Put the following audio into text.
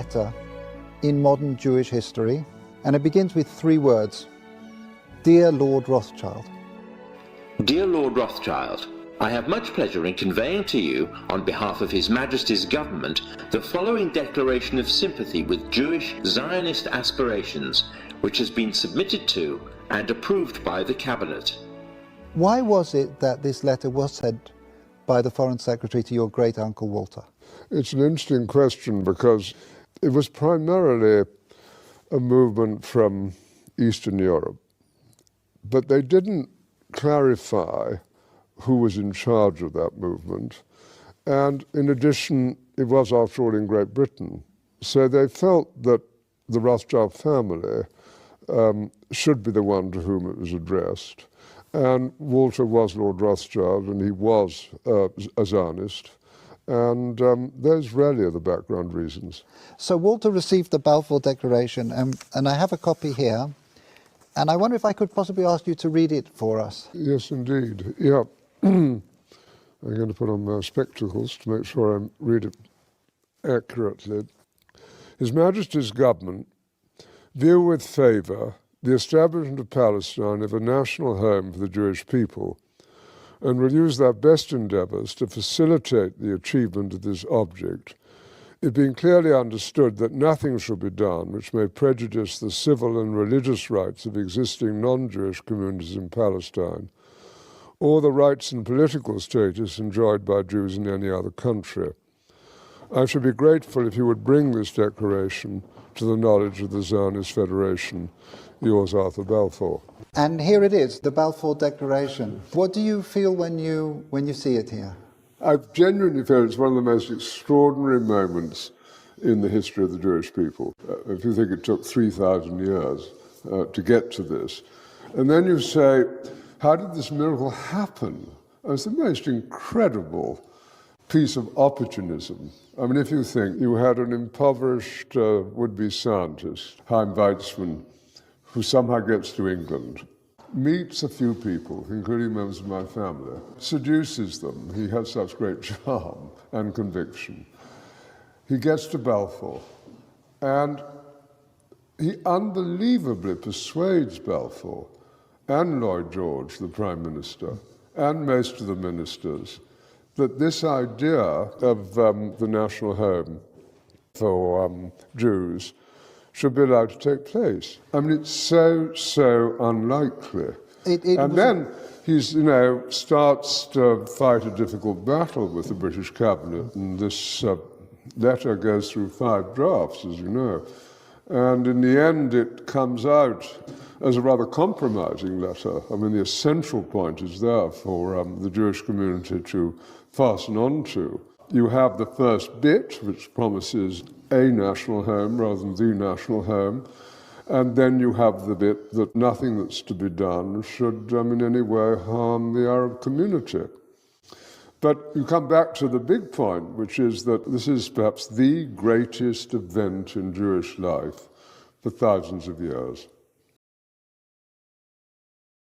letter in modern Jewish history, and it begins with 3 words: Dear Lord Rothschild. Dear Lord Rothschild, I have much pleasure in conveying to you, on behalf of His Majesty's government, the following declaration of sympathy with Jewish Zionist aspirations, which has been submitted to and approved by the Cabinet. Why was it that this letter was sent by the Foreign Secretary to your great-uncle Walter? It's an interesting question because it was primarily a movement from Eastern Europe, but they didn't clarify who was in charge of that movement. And in addition, it was, after all, in Great Britain. So they felt that the Rothschild family should be the one to whom it was addressed. And Walter was Lord Rothschild, and he was a Zionist. And those really are the background reasons. So Walter received the Balfour Declaration, and I have a copy here. And I wonder if I could possibly ask you to read it for us. Yes, indeed. Yeah. I'm going to put on my spectacles to make sure I read it accurately. His Majesty's government view with favour the establishment of Palestine as a national home for the Jewish people, and will use their best endeavours to facilitate the achievement of this object, it being clearly understood that nothing shall be done which may prejudice the civil and religious rights of existing non-Jewish communities in Palestine, or the rights and political status enjoyed by Jews in any other country. I should be grateful if you would bring this declaration to the knowledge of the Zionist Federation. Yours, Arthur Balfour. And here it is, the Balfour Declaration. What do you feel when you see it here? I genuinely feel it's one of the most extraordinary moments in the history of the Jewish people. If you think it took 3,000 years to get to this, and then you say, how did this miracle happen? It's the most incredible piece of opportunism. I mean, if you think you had an impoverished would-be scientist, Chaim Weizmann, who somehow gets to England, meets a few people, including members of my family, seduces them. He has such great charm and conviction. He gets to Balfour, and he unbelievably persuades Balfour and Lloyd George, the Prime Minister, and most of the ministers, that this idea of the national home for Jews should be allowed to take place. I mean, it's so unlikely. And then he starts to fight a difficult battle with the British cabinet, and this letter goes through 5 drafts, as you know. And in the end, it comes out as a rather compromising letter. I mean, the essential point is there for the Jewish community to fasten on to. You have the first bit, which promises a national home rather than the national home, and then you have the bit that nothing that's to be done should in any way harm the Arab community. But you come back to the big point, which is that this is perhaps the greatest event in Jewish life for thousands of years.